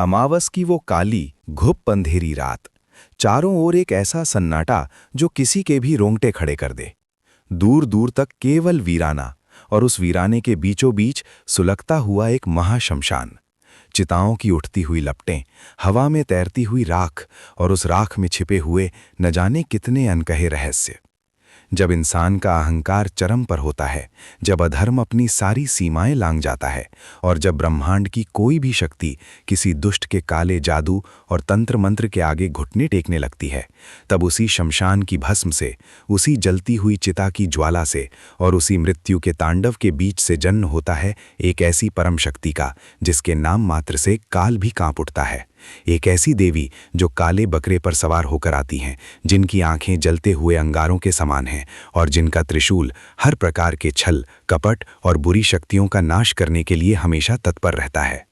अमावस की वो काली घुप अंधेरी रात। चारों ओर एक ऐसा सन्नाटा जो किसी के भी रोंगटे खड़े कर दे। दूर दूर तक केवल वीराना, और उस वीराने के बीचों बीच सुलगता हुआ एक महाशमशान। चिताओं की उठती हुई लपटें, हवा में तैरती हुई राख, और उस राख में छिपे हुए न जाने कितने अनकहे रहस्य। जब इंसान का अहंकार चरम पर होता है, जब अधर्म अपनी सारी सीमाएं लांघ जाता है, और जब ब्रह्मांड की कोई भी शक्ति किसी दुष्ट के काले जादू और तंत्र मंत्र के आगे घुटने टेकने लगती है, तब उसी शमशान की भस्म से, उसी जलती हुई चिता की ज्वाला से और उसी मृत्यु के तांडव के बीच से जन्म होता है एक ऐसी परम शक्ति का जिसके नाम मात्र से काल भी कांप उठता है। एक ऐसी देवी जो काले बकरे पर सवार होकर आती हैं, जिनकी आंखें जलते हुए अंगारों के समान हैं और जिनका त्रिशूल हर प्रकार के छल, कपट और बुरी शक्तियों का नाश करने के लिए हमेशा तत्पर रहता है।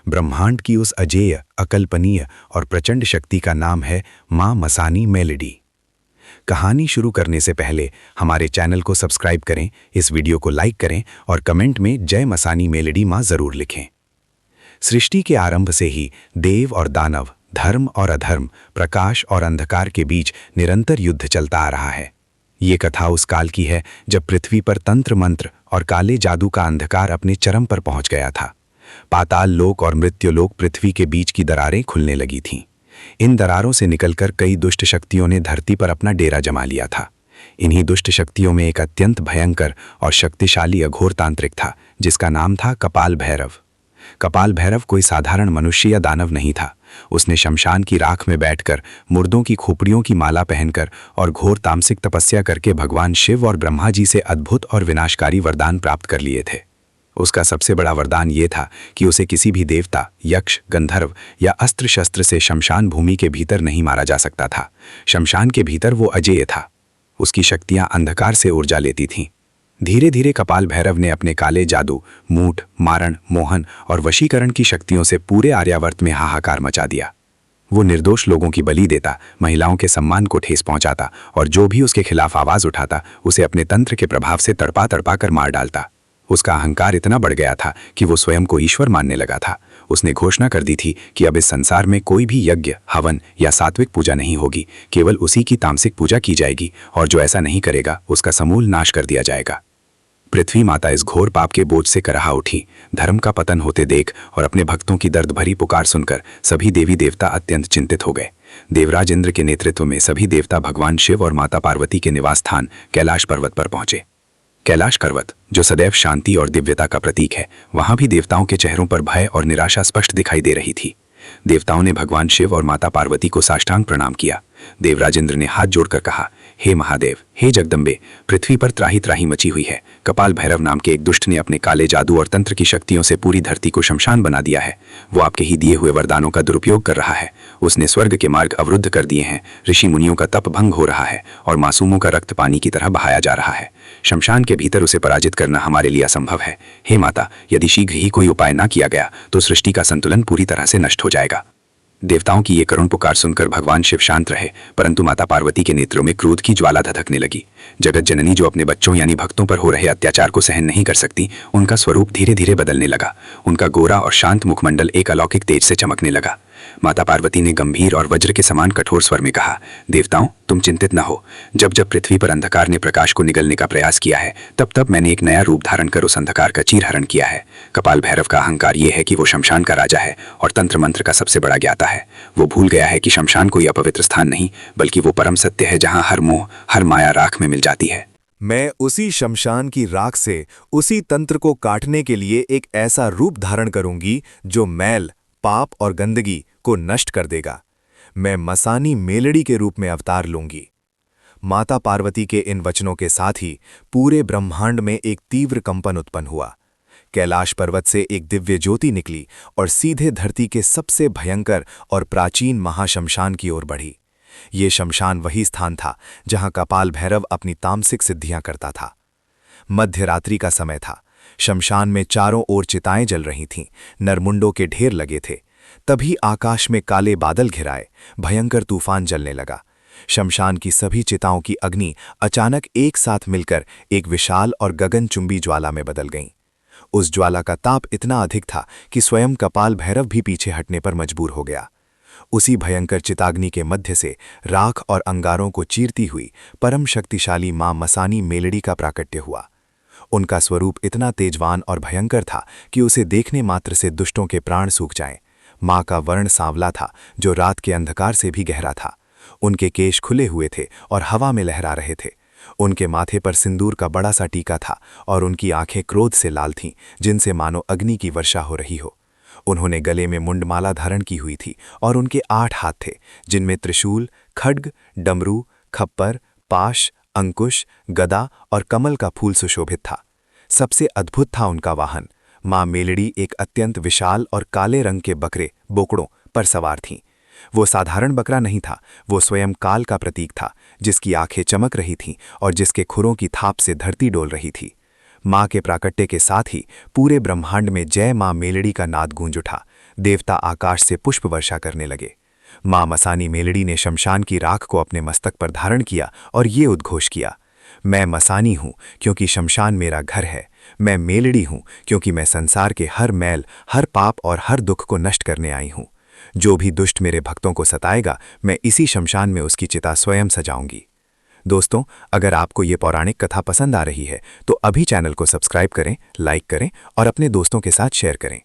ब्रह्मांड की उस अजेय, अकल्पनीय और प्रचंड शक्ति का नाम है मां मसानी मेलेडी। कहानी शुरू करने से पहले हमारे चैनल को सब्सक्राइब करें, इस वीडियो को लाइक करें और कमेंट में जय मसानी मेलेडी मां जरूर लिखें। सृष्टि के आरंभ से ही देव और दानव, धर्म और अधर्म, प्रकाश और अंधकार के बीच निरंतर युद्ध चलता आ रहा है। ये कथा उस काल की है जब पृथ्वी पर तंत्र मंत्र और काले जादू का अंधकार अपने चरम पर पहुंच गया था। पाताल लोक और मृत्युलोक पृथ्वी के बीच की दरारें खुलने लगी थीं। इन दरारों से निकलकर कई दुष्ट शक्तियों ने धरती पर अपना डेरा जमा लिया था। इन्हीं दुष्ट शक्तियों में एक अत्यंत भयंकर और शक्तिशाली अघोर तांत्रिक था, जिसका नाम था कपाल भैरव। कपाल भैरव कोई साधारण मनुष्य या दानव नहीं था। उसने शमशान की राख में बैठकर, मुर्दों की खोपड़ियों की माला पहनकर और घोर तामसिक तपस्या करके भगवान शिव और ब्रह्मा जी से अद्भुत और विनाशकारी वरदान प्राप्त कर लिए थे। उसका सबसे बड़ा वरदान ये था कि उसे किसी भी देवता, यक्ष, गंधर्व या अस्त्र शस्त्र से शमशान भूमि के भीतर नहीं मारा जा सकता था। शमशान के भीतर वो अजेय था। उसकी शक्तियां अंधकार से ऊर्जा लेती थीं। धीरे धीरे कपाल भैरव ने अपने काले जादू, मूठ, मारण, मोहन और वशीकरण की शक्तियों से पूरे आर्यावर्त में हाहाकार मचा दिया। वो निर्दोष लोगों की बलि देता, महिलाओं के सम्मान को ठेस पहुंचाता और जो भी उसके खिलाफ आवाज उठाता उसे अपने तंत्र के प्रभाव से तड़पा तड़पा कर मार डालता। उसका अहंकार इतना बढ़ गया था कि वो स्वयं को ईश्वर मानने लगा था। उसने घोषणा कर दी थी कि अब इस संसार में कोई भी यज्ञ, हवन या सात्विक पूजा नहीं होगी, केवल उसी की तामसिक पूजा की जाएगी, और जो ऐसा नहीं करेगा उसका समूल नाश कर दिया जाएगा। पृथ्वी माता इस घोर पाप के बोझ से कराहा उठी। धर्म का पतन होते देख और अपने भक्तों की दर्द भरी पुकार सुनकर सभी देवी देवता अत्यंत चिंतित हो गए। देवराज इंद्र के नेतृत्व में सभी देवता भगवान शिव और माता पार्वती के निवास स्थान कैलाश पर्वत पर पहुंचे। कैलाश पर्वत, जो सदैव शांति और दिव्यता का प्रतीक है, वहां भी देवताओं के चेहरों पर भय और निराशा स्पष्ट दिखाई दे रही थी। देवताओं ने भगवान शिव और माता पार्वती को साष्टांग प्रणाम किया। देवराज इंद्र ने हाथ जोड़कर कहा, हे महादेव, हे जगदम्बे, पृथ्वी पर त्राही त्राही मची हुई है। कपाल भैरव नाम के एक दुष्ट ने अपने काले जादू और तंत्र की शक्तियों से पूरी धरती को शमशान बना दिया है। वो आपके ही दिए हुए वरदानों का दुरुपयोग कर रहा है। उसने स्वर्ग के मार्ग अवरुद्ध कर दिए हैं, ऋषि मुनियों का तप भंग हो रहा है और मासूमों का रक्त पानी की तरह बहाया जा रहा है। शमशान के भीतर उसे पराजित करना हमारे लिए असंभव है। हे माता, यदि शीघ्र ही कोई उपाय न किया गया तो सृष्टि का संतुलन पूरी तरह से नष्ट हो जाएगा। देवताओं की ये करुण पुकार सुनकर भगवान शिव शांत रहे, परंतु माता पार्वती के नेत्रों में क्रोध की ज्वाला धधकने लगी। जगत जननी, जो अपने बच्चों यानी भक्तों पर हो रहे अत्याचार को सहन नहीं कर सकती, उनका स्वरूप धीरे धीरे बदलने लगा। उनका गोरा और शांत मुखमंडल एक अलौकिक तेज से चमकने लगा। माता पार्वती ने गंभीर और वज्र के समान कठोर स्वर में कहा, देवताओं, तुम चिंतित न हो। जब जब पृथ्वी पर अंधकार ने प्रकाश को निगलने का प्रयास किया है, तब तब मैंने एक नया रूप धारण कर उस अंधकार का चीरहरण किया है। कपाल भैरव का अहंकार ये है कि वो शमशान का राजा है और तंत्र मंत्र का सबसे बड़ा ज्ञाता है। वो भूल गया है कि शमशान कोई अपवित्र स्थान नहीं, बल्कि वो परम सत्य है जहाँ हर मोह, हर माया राख में मिल जाती है। मैं उसी शमशान की राख से उसी तंत्र को काटने के लिए एक ऐसा रूप धारण करूंगी जो मैल, पाप और गंदगी को नष्ट कर देगा। मैं मसानी मेलड़ी के रूप में अवतार लूंगी। माता पार्वती के इन वचनों के साथ ही पूरे ब्रह्मांड में एक तीव्र कंपन उत्पन्न हुआ। कैलाश पर्वत से एक दिव्य ज्योति निकली और सीधे धरती के सबसे भयंकर और प्राचीन महाशमशान की ओर बढ़ी। ये शमशान वही स्थान था जहां कपाल भैरव अपनी तामसिक सिद्धियां करता था। मध्य रात्रि का समय था। शमशान में चारों ओर चिताएं जल रही थीं, नरमुंडों के ढेर लगे थे। तभी आकाश में काले बादल घिराए, भयंकर तूफान जलने लगा। शमशान की सभी चिताओं की अग्नि अचानक एक साथ मिलकर एक विशाल और गगनचुंबी ज्वाला में बदल गईं। उस ज्वाला का ताप इतना अधिक था कि स्वयं कपाल भैरव भी पीछे हटने पर मजबूर हो गया। उसी भयंकर चिताग्नि के मध्य से राख और अंगारों को चीरती हुई परम शक्तिशाली मां मसानी मेलड़ी का प्राकट्य हुआ। उनका स्वरूप इतना तेजवान और भयंकर था कि उसे देखने मात्र से दुष्टों के प्राण सूख जाएं। मां का वर्ण सांवला था, जो रात के अंधकार से भी गहरा था। उनके केश खुले हुए थे और हवा में लहरा रहे थे। उनके माथे पर सिंदूर का बड़ा सा टीका था और उनकी आंखें क्रोध से लाल थीं, जिनसे मानो अग्नि की वर्षा हो रही हो। उन्होंने गले में मुंडमाला धारण की हुई थी और उनके 8 हाथ थे, जिनमें त्रिशूल, खड्ग, डमरू, खप्पर, पाश, अंकुश, गदा और कमल का फूल सुशोभित था। सबसे अद्भुत था उनका वाहन। मां मेलड़ी एक अत्यंत विशाल और काले रंग के बकरे बोकड़ों पर सवार थीं। वो साधारण बकरा नहीं था, वो स्वयं काल का प्रतीक था, जिसकी आंखें चमक रही थीं और जिसके खुरों की थाप से धरती डोल रही थी। मां के प्राकट्य के साथ ही पूरे ब्रह्मांड में जय मां मेलड़ी का नाद गूंज उठा। देवता आकाश से पुष्प वर्षा करने लगे। मां मसानी मेलड़ी ने शमशान की राख को अपने मस्तक पर धारण किया और ये उद्घोष किया, मैं मसानी हूं क्योंकि शमशान मेरा घर है। मैं मेलड़ी हूं क्योंकि मैं संसार के हर मैल, हर पाप और हर दुख को नष्ट करने आई हूं। जो भी दुष्ट मेरे भक्तों को सताएगा, मैं इसी शमशान में उसकी चिता स्वयं सजाऊंगी। दोस्तों, अगर आपको ये पौराणिक कथा पसंद आ रही है तो अभी चैनल को सब्सक्राइब करें, लाइक करें और अपने दोस्तों के साथ शेयर करें।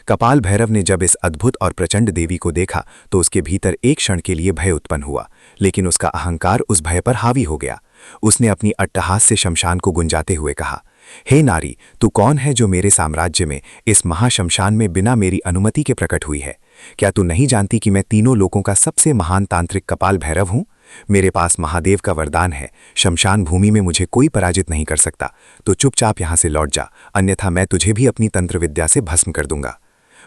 कपाल भैरव ने जब इस अद्भुत और प्रचंड देवी को देखा तो उसके भीतर एक क्षण के लिए भय उत्पन्न हुआ, लेकिन उसका अहंकार उस भय पर हावी हो गया। उसने अपनी अट्टहास से शमशान को गुंजाते हुए कहा, हे नारी, तू कौन है जो मेरे साम्राज्य में, इस महाशमशान में बिना मेरी अनुमति के प्रकट हुई है? क्या तू नहीं जानती कि मैं तीनों लोकों का सबसे महान तांत्रिक कपाल भैरव हूं? मेरे पास महादेव का वरदान है, शमशान भूमि में मुझे कोई पराजित नहीं कर सकता। तो चुपचाप यहां से लौट जा, अन्यथा मैं तुझे भी अपनी तंत्र विद्या से भस्म कर दूंगा।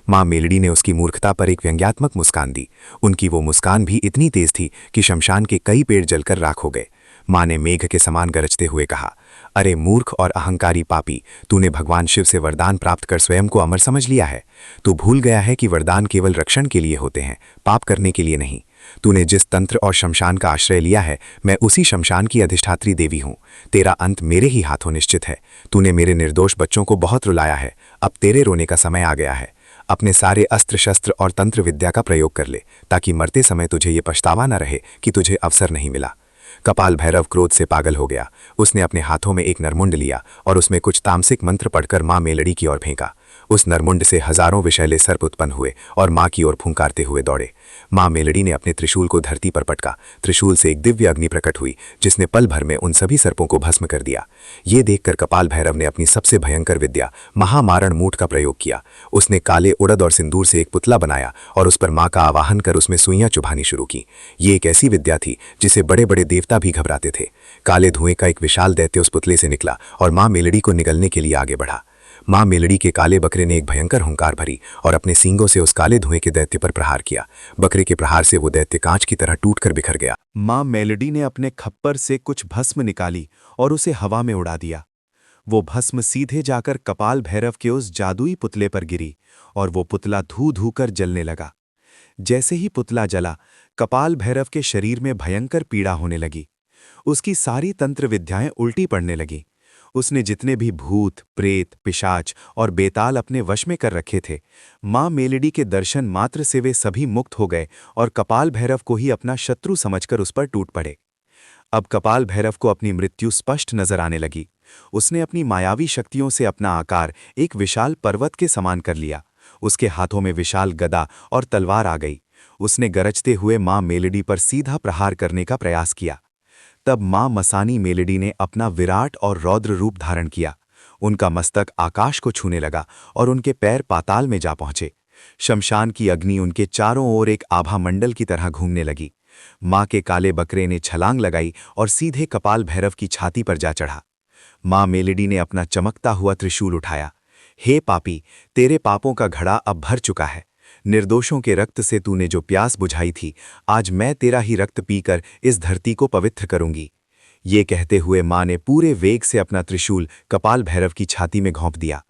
मां मेलड़ी ने उसकी मूर्खता पर एक व्यंग्यात्मक मुस्कान दी। उनकी वो मुस्कान भी इतनी तेज थी कि शमशान के कई पेड़ जलकर राख हो गए। मां ने मेघ के समान गरजते हुए कहा, अरे मूर्ख और अहंकारी पापी, तूने भगवान शिव से वरदान प्राप्त कर स्वयं को अमर समझ लिया है। तू भूल गया है कि वरदान केवल रक्षण के लिए होते हैं, पाप करने के लिए नहीं। तूने जिस तंत्र और शमशान का आश्रय लिया है, मैं उसी शमशान की अधिष्ठात्री देवी हूं। तेरा अंत मेरे ही हाथों निश्चित है। तूने मेरे निर्दोष बच्चों को बहुत रुलाया है, अब तेरे रोने का समय आ गया है। अपने सारे अस्त्र शस्त्र और तंत्र विद्या का प्रयोग कर ले, ताकि मरते समय तुझे ये पछतावा न रहे कि तुझे अवसर नहीं मिला। कपाल भैरव क्रोध से पागल हो गया। उसने अपने हाथों में एक नरमुंड लिया और उसमें कुछ तामसिक मंत्र पढ़कर मां मेलड़ी की ओर फेंका। उस नरमुंड से हजारों विषैले सर्प उत्पन्न हुए और मां की ओर फुंकारते हुए दौड़े। मां मेलड़ी ने अपने त्रिशूल को धरती पर पटका। त्रिशूल से एक दिव्य अग्नि प्रकट हुई, जिसने पल भर में उन सभी सर्पों को भस्म कर दिया। ये देखकर कपाल भैरव ने अपनी सबसे भयंकर विद्या महामारण मूठ का प्रयोग किया। उसने काले उड़द और सिंदूर से एक पुतला बनाया और उस पर मां का आवाहन कर उसमें सुइयां चुभानी शुरू की। ये एक ऐसी विद्या थी जिसे बड़े बड़े देवता भी घबराते थे। काले धुएं का एक विशाल दैत्य उस पुतले से निकला और मां मेलड़ी को निगलने के लिए आगे बढ़ा। मां मेलड़ी के काले बकरे ने एक भयंकर हुंकार भरी और अपने सींगों से उस काले धुएं के दैत्य पर प्रहार किया। बकरे के प्रहार से वो दैत्य कांच की तरह टूटकर बिखर गया। मां मेलड़ी ने अपने खप्पर से कुछ भस्म निकाली और उसे हवा में उड़ा दिया। वो भस्म सीधे जाकर कपाल भैरव के उस जादुई पुतले पर गिरी और वो पुतला धू धू कर जलने लगा। जैसे ही पुतला जला, कपाल भैरव के शरीर में भयंकर पीड़ा होने लगी। उसकी सारी तंत्र विद्याएं उल्टी पड़ने लगीं। उसने जितने भी भूत, प्रेत, पिशाच और बेताल अपने वश में कर रखे थे, मां मेलड़ी के दर्शन मात्र से वे सभी मुक्त हो गए और कपाल भैरव को ही अपना शत्रु समझकर उस पर टूट पड़े। अब कपाल भैरव को अपनी मृत्यु स्पष्ट नजर आने लगी। उसने अपनी मायावी शक्तियों से अपना आकार एक विशाल पर्वत के समान कर लिया। उसके हाथों में विशाल गदा और तलवार आ गई। उसने गरजते हुए मां मेलड़ी पर सीधा प्रहार करने का प्रयास किया। तब मां मसानी मेलड़ी ने अपना विराट और रौद्र रूप धारण किया। उनका मस्तक आकाश को छूने लगा और उनके पैर पाताल में जा पहुंचे। शमशान की अग्नि उनके चारों ओर एक आभा मंडल की तरह घूमने लगी। मां के काले बकरे ने छलांग लगाई और सीधे कपाल भैरव की छाती पर जा चढ़ा। मां मेलड़ी ने अपना चमकता हुआ त्रिशूल उठाया। हे पापी, तेरे पापों का घड़ा अब भर चुका है। निर्दोषों के रक्त से तूने जो प्यास बुझाई थी, आज मैं तेरा ही रक्त पीकर इस धरती को पवित्र करूंगी। ये कहते हुए मां ने पूरे वेग से अपना त्रिशूल कपाल भैरव की छाती में घोंप दिया।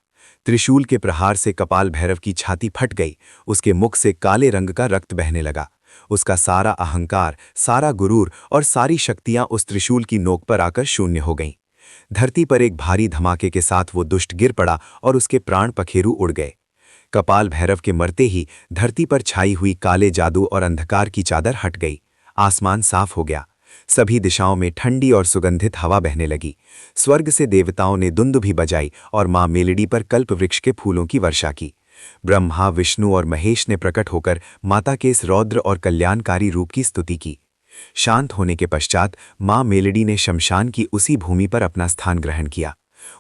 त्रिशूल के प्रहार से कपाल भैरव की छाती फट गई। उसके मुख से काले रंग का रक्त बहने लगा। उसका सारा अहंकार, सारा गुरूर और सारी शक्तियां उस त्रिशूल की नोक पर आकर शून्य हो गईं। धरती पर एक भारी धमाके के साथ वो दुष्ट गिर पड़ा और उसके प्राण पखेरु उड़ गए। कपाल भैरव के मरते ही धरती पर छाई हुई काले जादू और अंधकार की चादर हट गई। आसमान साफ हो गया। सभी दिशाओं में ठंडी और सुगंधित हवा बहने लगी। स्वर्ग से देवताओं ने दुंदुभी बजाई और मां मेलेडी पर कल्प वृक्ष के फूलों की वर्षा की। ब्रह्मा, विष्णु और महेश ने प्रकट होकर माता के इस रौद्र और कल्याणकारी रूप की स्तुति की। शांत होने के पश्चात मां मेलेडी ने शमशान की उसी भूमि पर अपना स्थान ग्रहण किया।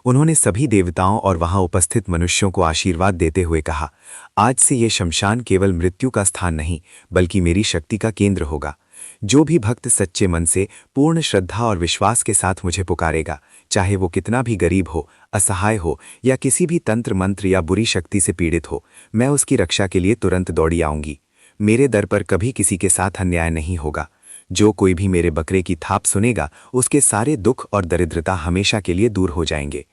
उन्होंने सभी देवताओं और वहां उपस्थित मनुष्यों को आशीर्वाद देते हुए कहा, आज से ये शमशान केवल मृत्यु का स्थान नहीं बल्कि मेरी शक्ति का केंद्र होगा। जो भी भक्त सच्चे मन से पूर्ण श्रद्धा और विश्वास के साथ मुझे पुकारेगा, चाहे वो कितना भी गरीब हो, असहाय हो या किसी भी तंत्र मंत्र या बुरी शक्ति से पीड़ित हो, मैं उसकी रक्षा के लिए तुरंत दौड़ी आऊंगी। मेरे दर पर कभी किसी के साथ अन्याय नहीं होगा। जो कोई भी मेरे बकरे की थाप सुनेगा, उसके सारे दुख और दरिद्रता हमेशा के लिए दूर हो जाएंगे।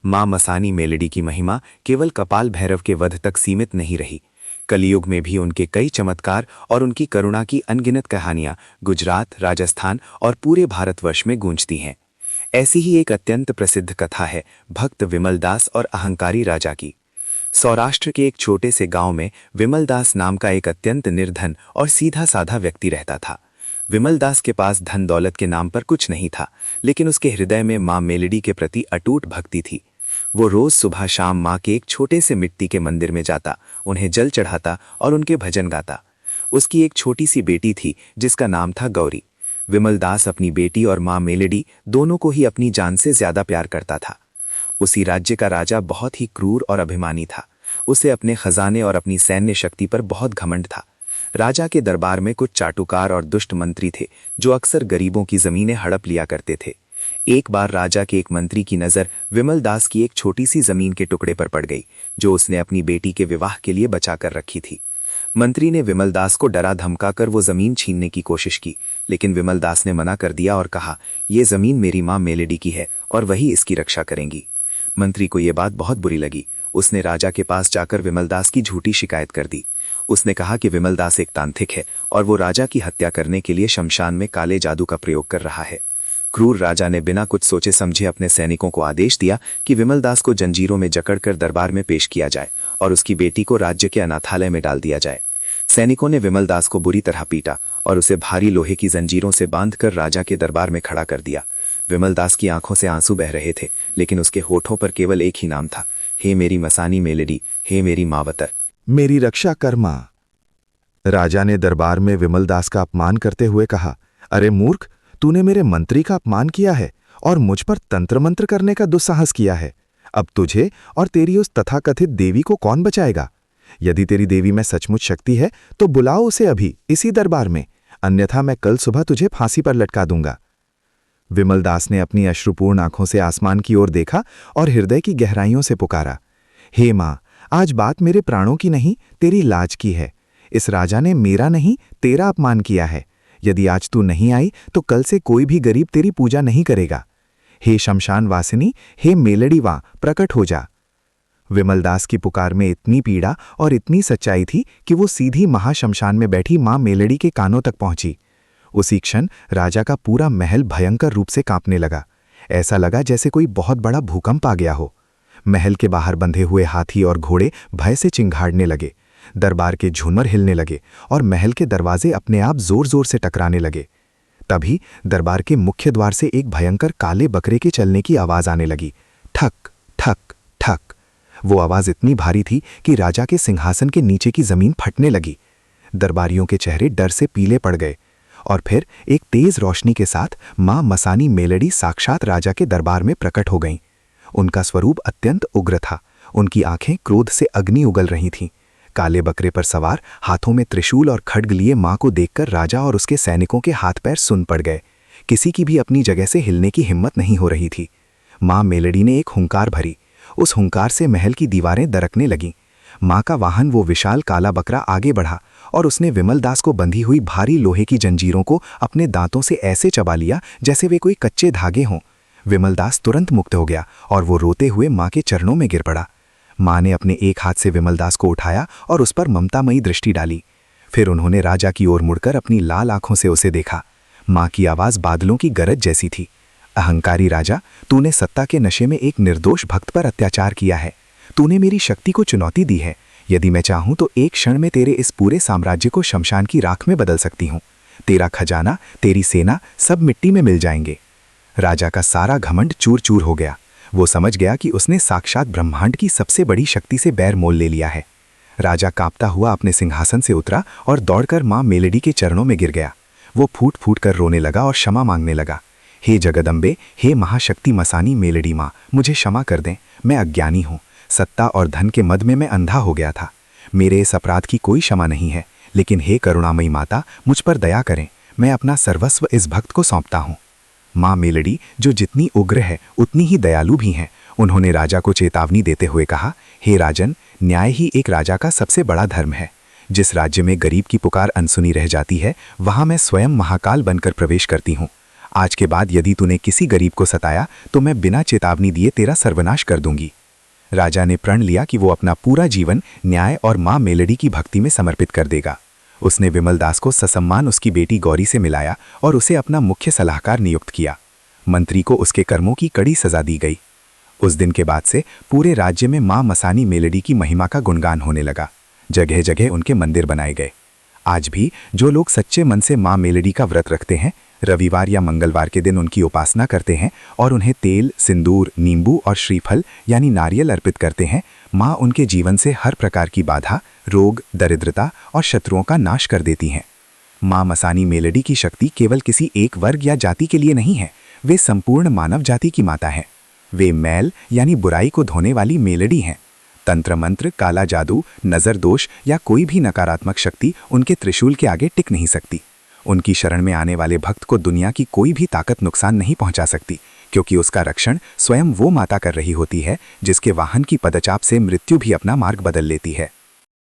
मां मसानी मेलेडी की महिमा केवल कपाल भैरव के वध तक सीमित नहीं रही। कलियुग में भी उनके कई चमत्कार और उनकी करुणा की अनगिनत कहानियां गुजरात, राजस्थान और पूरे भारतवर्ष में गूंजती हैं। ऐसी ही एक अत्यंत प्रसिद्ध कथा है भक्त विमलदास और अहंकारी राजा की। सौराष्ट्र के एक छोटे से गांव में विमलदास नाम का एक अत्यंत निर्धन और सीधा साधा व्यक्ति रहता था। विमलदास के पास धन दौलत के नाम पर कुछ नहीं था, लेकिन उसके हृदय में मां मेलेडी के प्रति अटूट भक्ति थी। वो रोज सुबह शाम मां के एक छोटे से मिट्टी के मंदिर में जाता, उन्हें जल चढ़ाता और उनके भजन गाता। उसकी एक छोटी सी बेटी थी जिसका नाम था गौरी। विमलदास अपनी बेटी और मां मेलेडी दोनों को ही अपनी जान से ज्यादा प्यार करता था। उसी राज्य का राजा बहुत ही क्रूर और अभिमानी था। उसे अपने खजाने और अपनी सैन्य शक्ति पर बहुत घमंड था। राजा के दरबार में कुछ चाटुकार और दुष्ट मंत्री थे जो अक्सर गरीबों की जमीनें हड़प लिया करते थे। एक बार राजा के एक मंत्री की नज़र विमलदास की एक छोटी सी जमीन के टुकड़े पर पड़ गई जो उसने अपनी बेटी के विवाह के लिए बचा कर रखी थी। मंत्री ने विमलदास को डरा धमकाकर वो जमीन छीनने की कोशिश की, लेकिन विमलदास ने मना कर दिया और कहा, ये जमीन मेरी मां मेलेडी की है और वही इसकी रक्षा करेंगी। मंत्री को ये बात बहुत बुरी लगी। उसने राजा के पास जाकर विमलदास की झूठी शिकायत कर दी। उसने कहा कि विमलदास एक तांत्रिक है और वो राजा की हत्या करने के लिए शमशान में काले जादू का प्रयोग कर रहा है। क्रूर राजा ने बिना कुछ सोचे समझे अपने सैनिकों को आदेश दिया कि विमलदास को जंजीरों में जकड़कर दरबार में पेश किया जाए और उसकी बेटी को राज्य के अनाथालय में डाल दिया जाए। सैनिकों ने विमलदास को बुरी तरह पीटा और उसे भारी लोहे की जंजीरों से बांधकर राजा के दरबार में खड़ा कर दिया। विमलदास की आंखों से आंसू बह रहे थे, लेकिन उसके होठों पर केवल एक ही नाम था, हे मेरी मसानी मेलेडी, हे मेरी मावतर, मेरी रक्षा कर मां। राजा ने दरबार में विमलदास का अपमान करते हुए कहा, अरे मूर्ख, तूने मेरे मंत्री का अपमान किया है और मुझ पर तंत्र मंत्र करने का दुस्साहस किया है। अब तुझे और तेरी उस तथाकथित देवी को कौन बचाएगा? यदि तेरी देवी में सचमुच शक्ति है तो बुलाओ उसे अभी इसी दरबार में, अन्यथा मैं कल सुबह तुझे फांसी पर लटका दूंगा। विमलदास ने अपनी अश्रुपूर्ण आंखों से आसमान की ओर देखा और हृदय की गहराइयों से पुकारा, हे मां, आज बात मेरे प्राणों की नहीं, तेरी लाज की है। इस राजा ने मेरा नहीं, तेरा अपमान किया है। यदि आज तू नहीं आई तो कल से कोई भी गरीब तेरी पूजा नहीं करेगा। हे शमशान वासिनी, हे मेलेडी वां, प्रकट हो जा। विमलदास की पुकार में इतनी पीड़ा और इतनी सच्चाई थी कि वो सीधी महाशमशान में बैठी मां मेलेडी के कानों तक पहुंची। उसी क्षण राजा का पूरा महल भयंकर रूप से कांपने लगा। ऐसा लगा जैसे कोई बहुत बड़ा भूकंप आ गया हो। महल के बाहर बंधे हुए हाथी और घोड़े भय से चिंघाड़ने लगे, दरबार के झूमर हिलने लगे और महल के दरवाजे अपने आप जोर जोर से टकराने लगे। तभी दरबार के मुख्य द्वार से एक भयंकर काले बकरे के चलने की आवाज आने लगी, ठक ठक ठक। वो आवाज इतनी भारी थी कि राजा के सिंहासन के नीचे की जमीन फटने लगी। दरबारियों के चेहरे डर से पीले पड़ गए और फिर एक तेज रोशनी के साथ मां मसानी मेलेडी साक्षात राजा के दरबार में प्रकट हो गईं। उनका स्वरूप अत्यंत उग्र था। उनकी आंखें क्रोध से अग्नि उगल रही थीं। काले बकरे पर सवार, हाथों में त्रिशूल और खड्ग लिए मां को देखकर राजा और उसके सैनिकों के हाथ पैर सुन पड़ गए। किसी की भी अपनी जगह से हिलने की हिम्मत नहीं हो रही थी। मां मेलेडी ने एक हुंकार भरी। उस हुंकार से महल की दीवारें दरकने लगीं। मां का वाहन वो विशाल काला बकरा आगे बढ़ा और उसने विमलदास को बंधी हुई भारी लोहे की जंजीरों को अपने दांतों से ऐसे चबा लिया जैसे वे कोई कच्चे धागे हों। विमलदास तुरंत मुक्त हो गया और वो रोते हुए मां के चरणों में गिर पड़ा। मां ने अपने एक हाथ से विमलदास को उठाया और उस पर ममतामयी दृष्टि डाली। फिर उन्होंने राजा की ओर मुड़कर अपनी लाल आंखों से उसे देखा। मां की आवाज बादलों की गरज जैसी थी, अहंकारी राजा, तूने सत्ता के नशे में एक निर्दोष भक्त पर अत्याचार किया है। तूने मेरी शक्ति को चुनौती दी है। यदि मैं चाहूं तो एक क्षण में तेरे इस पूरे साम्राज्य को शमशान की राख में बदल सकती हूं। तेरा खजाना, तेरी सेना सब मिट्टी में मिल जाएंगे। राजा का सारा घमंड चूर चूर हो गया। वो समझ गया कि उसने साक्षात ब्रह्मांड की सबसे बड़ी शक्ति से बैर मोल ले लिया है। राजा कांपता हुआ अपने सिंहासन से उतरा और दौड़कर मां मेलेडी के चरणों में गिर गया। वो फूट फूट कर रोने लगा और क्षमा मांगने लगा। हे जगदम्बे, हे महाशक्ति मसानी मेलेडी माँ, मुझे क्षमा कर दें। मैं अज्ञानी हूँ। सत्ता और धन के मद में मैं अंधा हो गया था। मेरे इस अपराध की कोई क्षमा नहीं है, लेकिन हे करुणामयी माता, मुझ पर दया करें। मैं अपना सर्वस्व इस भक्त को सौंपता हूँ। माँ मेलेडी, जो जितनी उग्र है उतनी ही दयालु भी हैं, उन्होंने राजा को चेतावनी देते हुए कहा, हे राजन, न्याय ही एक राजा का सबसे बड़ा धर्म है। जिस राज्य में गरीब की पुकार अनसुनी रह जाती है, वहां मैं स्वयं महाकाल बनकर प्रवेश करती हूँ। आज के बाद यदि तूने किसी गरीब को सताया तो मैं बिना चेतावनी दिए तेरा सर्वनाश कर दूंगी। राजा ने प्रण लिया कि वो अपना पूरा जीवन न्याय और माँ मेलेडी की भक्ति में समर्पित कर देगा। उसने विमलदास को ससम्मान उसकी बेटी गौरी से मिलाया और उसे अपना मुख्य सलाहकार नियुक्त किया। मंत्री को उसके कर्मों की कड़ी सजा दी गई। उस दिन के बाद से पूरे राज्य में माँ मसानी मेलेडी की महिमा का गुणगान होने लगा। जगह जगह उनके मंदिर बनाए गए। आज भी जो लोग सच्चे मन से माँ मेलेडी का व्रत रखते हैं, रविवार या मंगलवार के दिन उनकी उपासना करते हैं और उन्हें तेल, सिंदूर, नींबू और श्रीफल यानी नारियल अर्पित करते हैं, माँ उनके जीवन से हर प्रकार की बाधा, रोग, दरिद्रता और शत्रुओं का नाश कर देती हैं। माँ मसानी मेलेडी की शक्ति केवल किसी एक वर्ग या जाति के लिए नहीं है, वे संपूर्ण मानव जाति की माता हैं। वे मैल यानी बुराई को धोने वाली मेलेडी हैं। तंत्र मंत्र, काला जादू, नजर दोष या कोई भी नकारात्मक शक्ति उनके त्रिशूल के आगे टिक नहीं सकती। उनकी शरण में आने वाले भक्त को दुनिया की कोई भी ताकत नुकसान नहीं पहुंचा सकती, क्योंकि उसका रक्षण स्वयं वो माता कर रही होती है जिसके वाहन की पदचाप से मृत्यु भी अपना मार्ग बदल लेती है।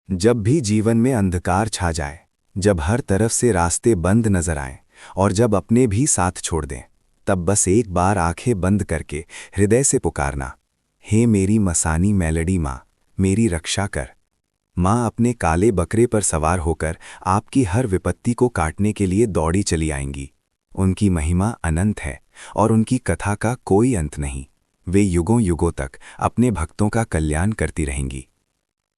जब भी जीवन में अंधकार छा जाए, जब हर तरफ से रास्ते बंद नजर आएं और जब अपने भी साथ छोड़ दें, तब बस एक बार आंखें बंद करके हृदय से पुकारना, हे मेरी मसानी मेलेडी माँ, मेरी रक्षा कर। माँ अपने काले बकरे पर सवार होकर आपकी हर विपत्ति को काटने के लिए दौड़ी चली आएंगी। उनकी महिमा अनंत है और उनकी कथा का कोई अंत नहीं। वे युगों युगों तक अपने भक्तों का कल्याण करती रहेंगी।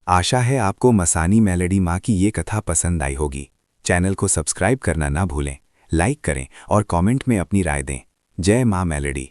आशा है आपको मसानी मेलेडी माँ की ये कथा पसंद आई होगी। चैनल को सब्सक्राइब करना ना भूलें, लाइक करें और कमेंट में अपनी राय दें। जय माँ मेलेडी।